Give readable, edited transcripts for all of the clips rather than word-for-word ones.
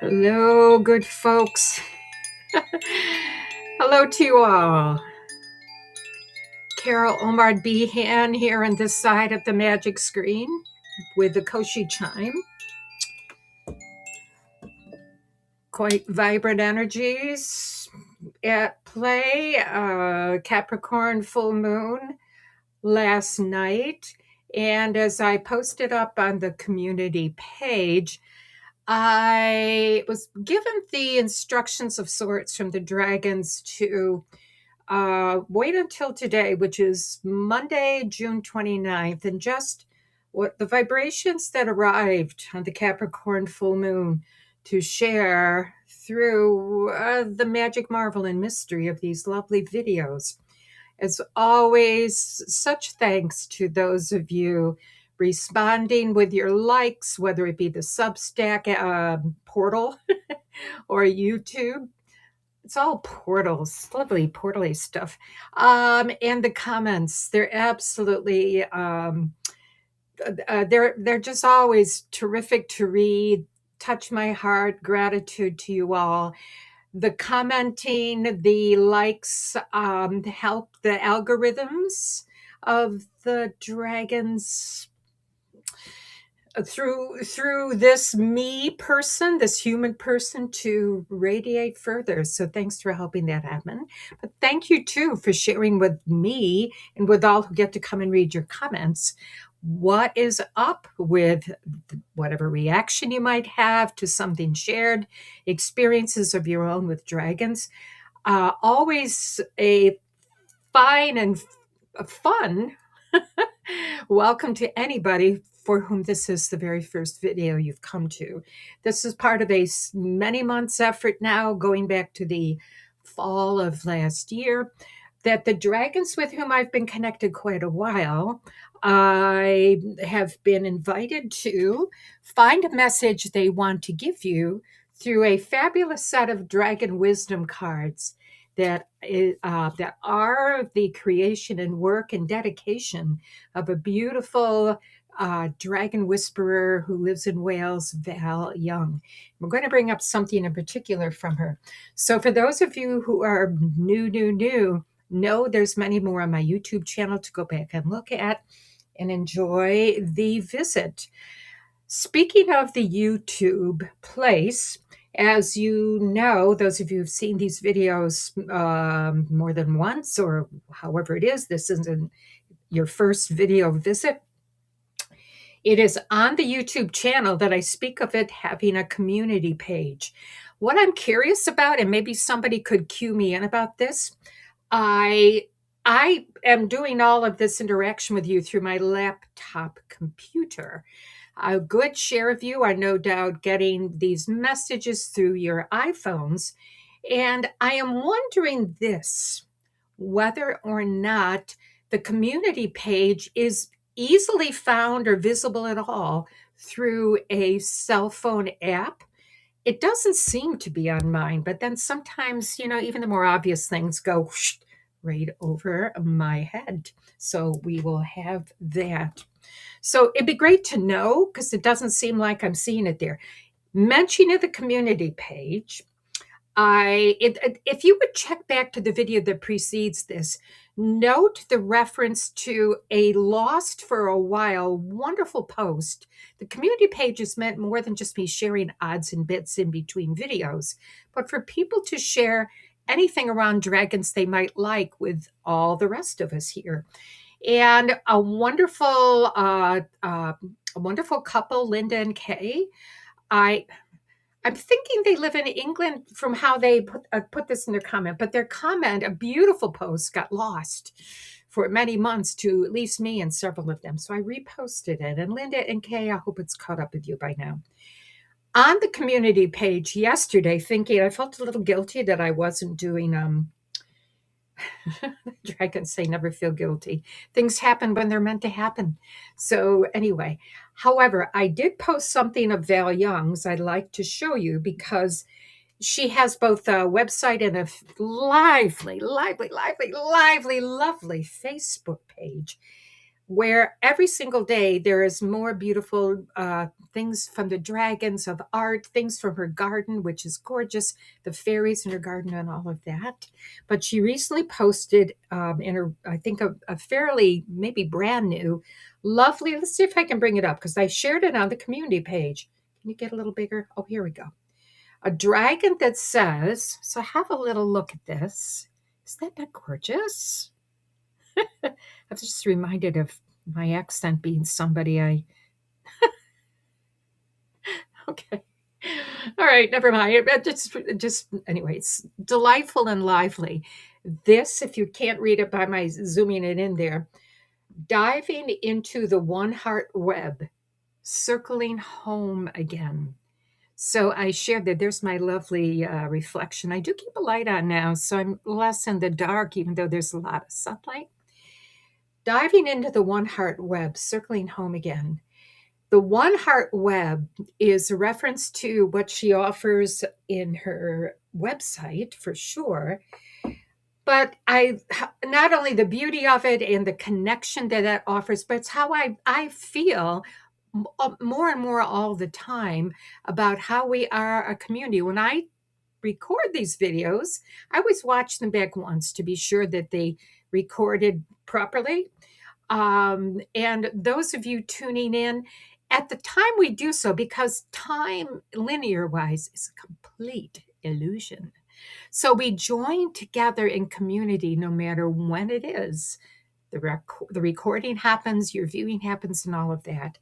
Hello, good folks. Hello to you all. Carol Omar Behan here on this side of the magic screen with the Koshi chime. Quite vibrant energies at play. Capricorn Full Moon last night. And as I posted up on the community page, I was given the instructions of sorts from the dragons to wait until today, which is Monday, June 29th, and just what the vibrations that arrived on the Capricorn full moon to share through the magic, marvel, and mystery of these lovely videos. As always, such thanks to those of you responding with your likes, whether it be the Substack portal or YouTube. It's all portals, lovely portally stuff. And the comments, they're absolutely they're just always terrific to read. Touch my heart. Gratitude to you all. The commenting, the likes help the algorithms of the dragons through this me person, this human person, to radiate further. So thanks for helping that happen. But thank you too for sharing with me and with all who get to come and read your comments what is up with whatever reaction you might have to something shared, experiences of your own with dragons. Always a fine and fun welcome to anybody for whom this is the very first video you've come to. This is part of a many months effort now, going back to the fall of last year, that the dragons with whom I've been connected quite a while, I have been invited to find a message they want to give you through a fabulous set of dragon wisdom cards that are the creation and work and dedication of a beautiful dragon whisperer who lives in Wales, Val Young. We're going to bring up something in particular from her. So for those of you who are new, know there's many more on my YouTube channel to go back and look at and enjoy the visit. Speaking of the YouTube place, as you know, those of you who've seen these videos more than once, or however it is, this isn't your first video visit. It is on the YouTube channel that I speak of it having a community page. What I'm curious about, and maybe somebody could cue me in about this, I am doing all of this interaction with you through my laptop computer. A good share of you are no doubt getting these messages through your iPhones. And I am wondering this, whether or not the community page is easily found or visible at all through a cell phone app. It doesn't seem to be on mine, but then sometimes, even the more obvious things go right over my head. So we will have that. So it'd be great to know, because it doesn't seem like I'm seeing it there. Mentioning the community page, if you would check back to the video that precedes this, note the reference to a lost for a while wonderful post. The community page is meant more than just me sharing odds and bits in between videos, but for people to share anything around dragons they might like with all the rest of us here. And a wonderful couple, Linda and Kay. I'm thinking they live in England from how they put this in their comment, but their comment, a beautiful post, got lost for many months to at least me and several of them. So I reposted it. And Linda and Kay, I hope it's caught up with you by now. On the community page yesterday, I felt a little guilty that I wasn't doing dragons say never feel guilty. Things happen when they're meant to happen. So anyway, however, I did post something of Val Young's I'd like to show you, because she has both a website and a lovely Facebook page where every single day there is more beautiful things from the dragons of art, things from her garden, which is gorgeous, the fairies in her garden and all of that. But she recently posted in her, I think, a fairly, maybe brand new, lovely, let's see if I can bring it up because I shared it on the community page. Can you get a little bigger? Oh, here we go. A dragon that says, so have a little look at this. Is that not gorgeous? I'm just reminded of my accent being somebody I. Okay. All right, never mind. Just anyway, it's delightful and lively. This, if you can't read it by my zooming it in there, diving into the one heart web, circling home again. So I shared that there's my lovely reflection. I do keep a light on now, so I'm less in the dark, even though there's a lot of sunlight. Diving into the one heart web, circling home again. The one heart web is a reference to what she offers in her website for sure. But I not only the beauty of it and the connection that that offers, but it's how I feel more and more all the time about how we are a community. When I record these videos, I always watch them back once to be sure that they recorded properly. And those of you tuning in, at the time we do so, because time linear wise is a complete illusion. So we join together in community no matter when it is. The recording happens, your viewing happens, and all of that.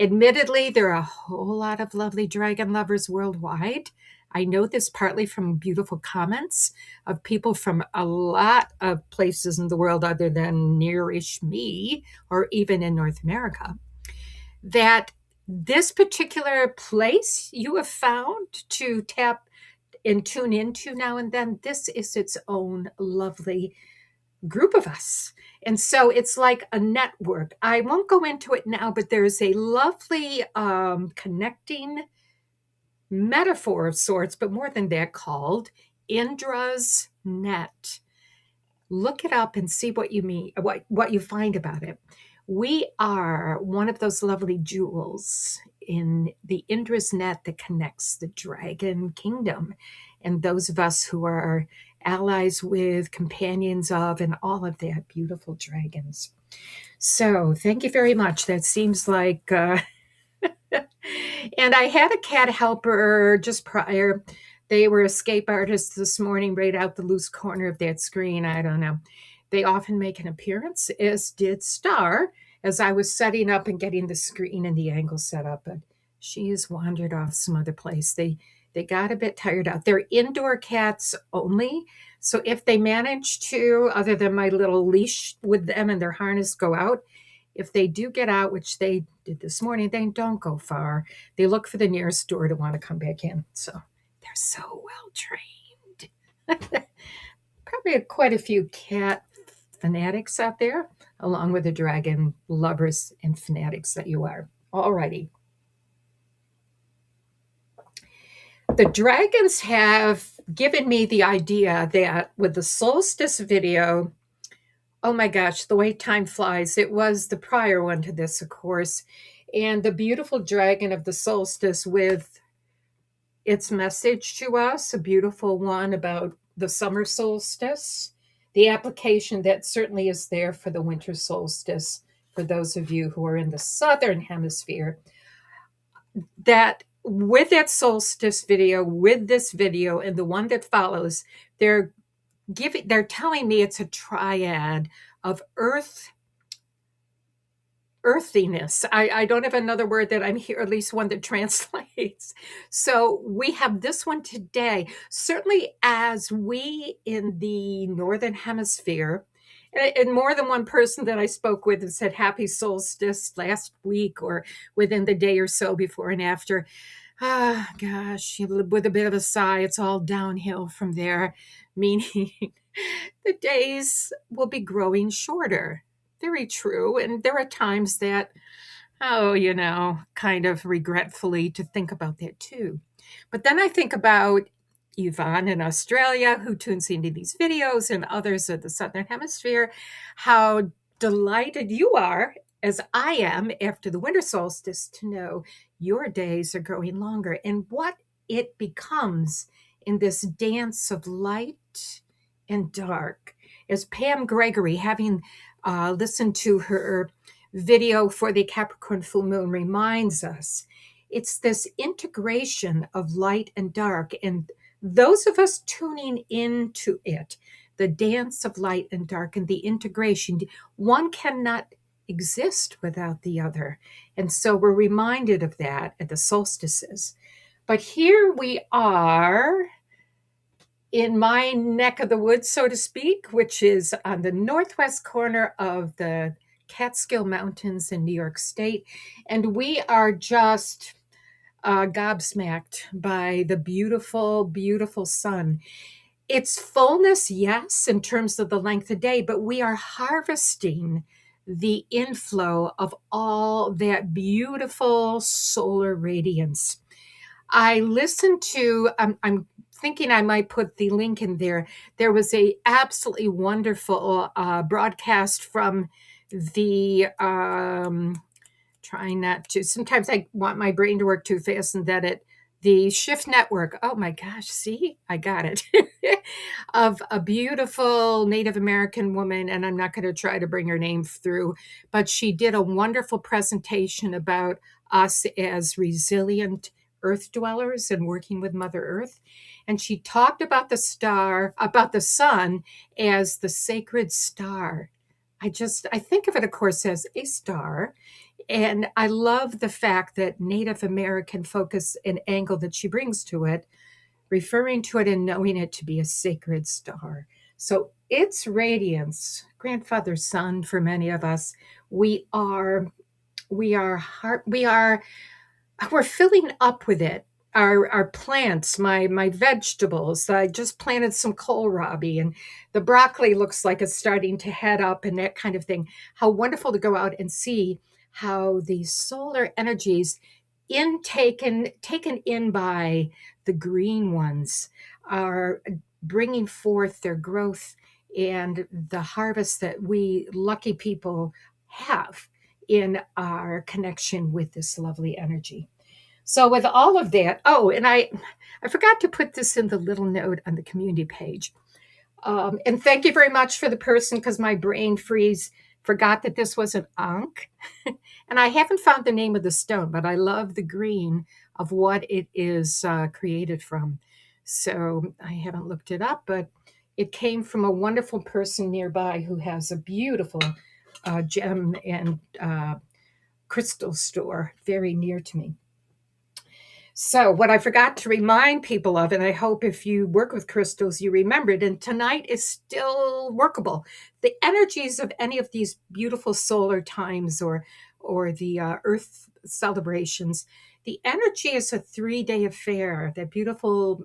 Admittedly, there are a whole lot of lovely dragon lovers worldwide. I know this partly from beautiful comments of people from a lot of places in the world other than nearish me or even in North America, that this particular place you have found to tap and tune into now and then, this is its own lovely group of us. And so it's like a network. I won't go into it now, but there's a lovely connecting metaphor of sorts, but more than that, called Indra's Net. Look it up and see what you mean, what you find about it. We are one of those lovely jewels in the Indra's net that connects the dragon kingdom and those of us who are allies with, companions of, and all of that beautiful dragons. So thank you very much. That seems like, and I had a cat helper just prior. They were escape artists this morning, right out the loose corner of that screen. I don't know. They often make an appearance, as did Star, as I was setting up and getting the screen and the angle set up. But she has wandered off some other place. They got a bit tired out. They're indoor cats only. So if they manage to, other than my little leash with them and their harness, go out, if they do get out, which they did this morning, they don't go far. They look for the nearest door to want to come back in. So they're so well trained. Probably quite a few cat fanatics out there, along with the dragon lovers and fanatics that you are. Alrighty. The dragons have given me the idea that with the solstice video, oh my gosh, the way time flies. It was the prior one to this, of course, and the beautiful dragon of the solstice with its message to us, a beautiful one about the summer solstice, the application that certainly is there for the winter solstice, for those of you who are in the southern hemisphere, that with that solstice video, with this video, and the one that follows, they're telling me it's a triad of earthiness. I don't have another word that I'm here, at least one that translates. So we have this one today. Certainly, as we in the northern hemisphere, and more than one person that I spoke with and said happy solstice last week or within the day or so before and after. Ah, gosh, with a bit of a sigh, it's all downhill from there, meaning the days will be growing shorter. Very true. And there are times that, kind of regretfully to think about that too. But then I think about Yvonne in Australia who tunes into these videos and others of the Southern Hemisphere, how delighted you are as I am after the winter solstice, to know your days are growing longer and what it becomes in this dance of light and dark. As Pam Gregory, having listened to her video for the Capricorn Full Moon, reminds us, it's this integration of light and dark. And those of us tuning into it, the dance of light and dark and the integration, one cannot exist without the other. And so we're reminded of that at the solstices. But here we are in my neck of the woods, so to speak, which is on the northwest corner of the Catskill Mountains in New York State. And we are just gobsmacked by the beautiful, beautiful sun. It's fullness, yes, in terms of the length of day, but we are harvesting the inflow of all that beautiful solar radiance. I listened to, I'm thinking I might put the link in there. There was a absolutely wonderful broadcast from the, trying not to, sometimes I want my brain to work too fast and that the Shift Network. Oh my gosh, see, I got it. Of a beautiful Native American woman, and I'm not going to try to bring her name through, but she did a wonderful presentation about us as resilient earth dwellers and working with Mother Earth. And she talked about the sun as the sacred star. I think of it, of course, as a star. And I love the fact that Native American focus and angle that she brings to it, referring to it and knowing it to be a sacred star. So its radiance, grandfather sun for many of us, we're filling up with it. Our plants, my vegetables. I just planted some kohlrabi, and the broccoli looks like it's starting to head up and that kind of thing. How wonderful to go out and see how the solar energies taken in by the green ones are bringing forth their growth and the harvest that we lucky people have in our connection with this lovely energy. So with all of that, and I forgot to put this in the little note on the community page. And thank you very much for the person, because my brain forgot that this was an ankh. And I haven't found the name of the stone, but I love the green of what it is created from. So I haven't looked it up, but it came from a wonderful person nearby who has a beautiful gem and crystal store very near to me. So what I forgot to remind people of, and I hope if you work with crystals, you remembered, and tonight is still workable. The energies of any of these beautiful solar times or the earth celebrations, the energy is a 3-day affair, that beautiful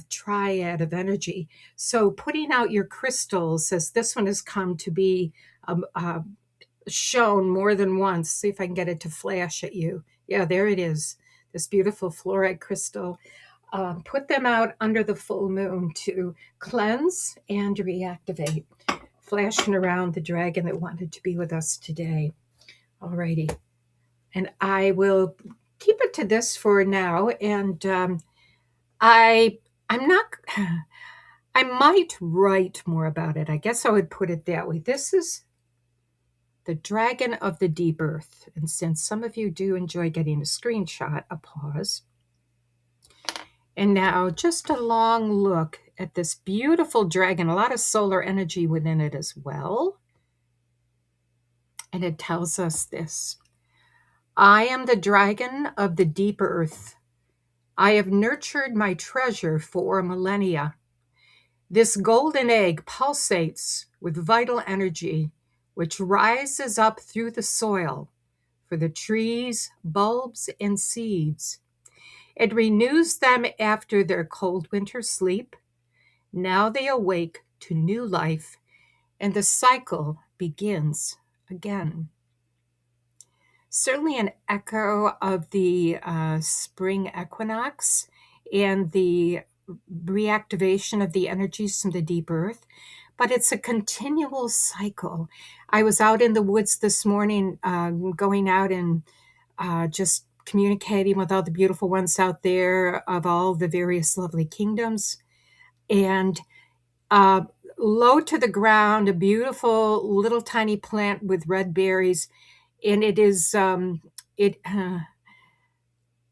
triad of energy. So putting out your crystals, as this one has come to be shown more than once. See if I can get it to flash at you. Yeah, there it is. This beautiful fluorite crystal. Put them out under the full moon to cleanse and reactivate. Flashing around the dragon that wanted to be with us today. Alrighty. And I will keep it to this for now. And I'm not, I might write more about it. I guess I would put it that way. This is the dragon of the deep earth. And since some of you do enjoy getting a screenshot, a pause. And now just a long look at this beautiful dragon, a lot of solar energy within it as well. And it tells us this: I am the dragon of the deep earth. I have nurtured my treasure for millennia. This golden egg pulsates with vital energy, which rises up through the soil for the trees, bulbs, and seeds. It renews them after their cold winter sleep. Now they awake to new life, and the cycle begins again. Certainly an echo of the spring equinox and the reactivation of the energies from the deep earth. but it's a continual cycle. I was out in the woods this morning, going out and just communicating with all the beautiful ones out there of all the various lovely kingdoms. And uh, low to the ground, a beautiful little tiny plant with red berries. And it is, it,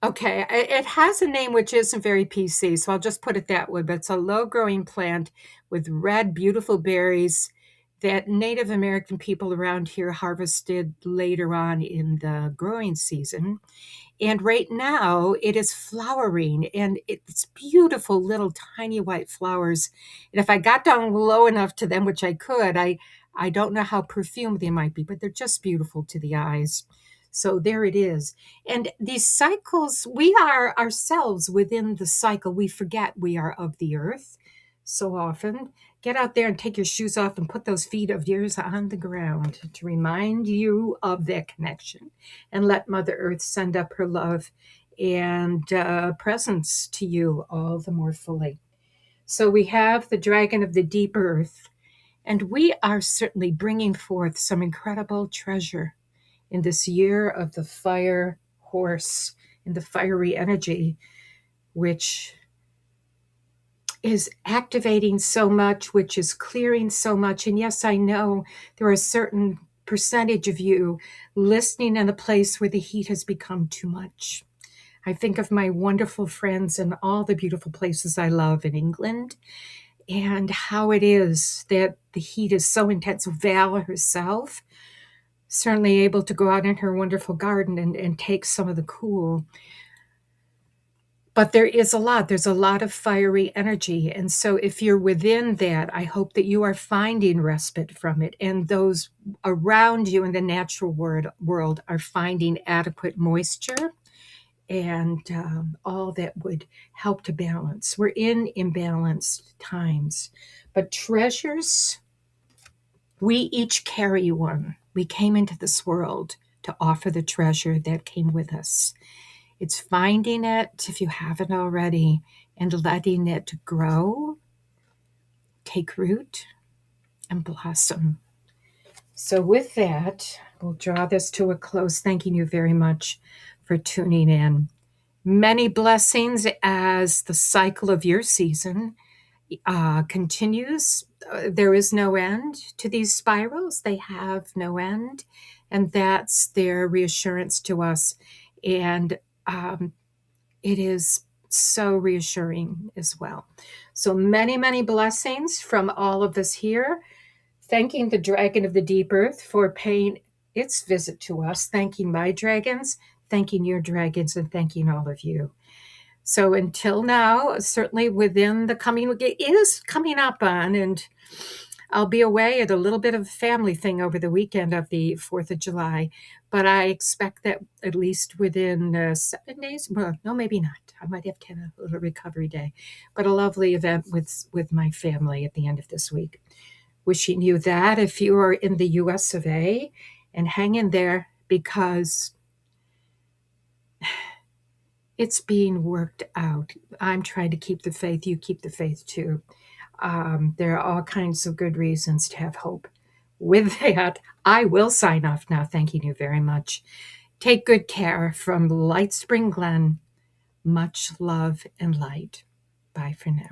okay, it has a name which isn't very PC, so I'll just put it that way. But it's a low-growing plant with red, beautiful berries that Native American people around here harvested later on in the growing season. And right now it is flowering and it's beautiful little tiny white flowers. And if I got down low enough to them, which I could, I don't know how perfumed they might be, but they're just beautiful to the eyes. So there it is. And these cycles, we are ourselves within the cycle. We forget we are of the earth so often. Get out there and take your shoes off and put those feet of yours on the ground to remind you of that connection, and let Mother Earth send up her love and presence to you all the more fully. So we have the dragon of the deep earth, and we are certainly bringing forth some incredible treasure in this year of the fire horse, in the fiery energy, which is activating so much, which is clearing so much. And yes, I know there are a certain percentage of you listening in a place where the heat has become too much. I think of my wonderful friends and all the beautiful places I love in England, and how it is that the heat is so intense. Val herself, certainly able to go out in her wonderful garden and take some of the cool. But there's a lot of fiery energy. And so if you're within that, I hope that you are finding respite from it. And those around you in the natural world are finding adequate moisture and all that would help to balance. We're in imbalanced times. But treasures, we each carry one. We came into this world to offer the treasure that came with us. It's finding it, if you haven't already, and letting it grow, take root, and blossom. So with that, we'll draw this to a close. Thanking you very much for tuning in. Many blessings as the cycle of your season continues. There is no end to these spirals. They have no end. And that's their reassurance to us. And it is so reassuring as well. So many, many blessings from all of us here. Thanking the dragon of the deep earth for paying its visit to us. Thanking my dragons, thanking your dragons, and thanking all of you. So until now, certainly within the coming week, it is coming up on, and I'll be away at a little bit of a family thing over the weekend of the 4th of July. But I expect that at least within 7 days, well, no, maybe not. I might have to have a little recovery day, but a lovely event with my family at the end of this week. Wishing you that if you are in the US of A, and hang in there, because it's being worked out. I'm trying to keep the faith. You keep the faith too. There are all kinds of good reasons to have hope. With that, I will sign off now. Thanking you very much. Take good care from Light Spring Glen. Much love and light. Bye for now.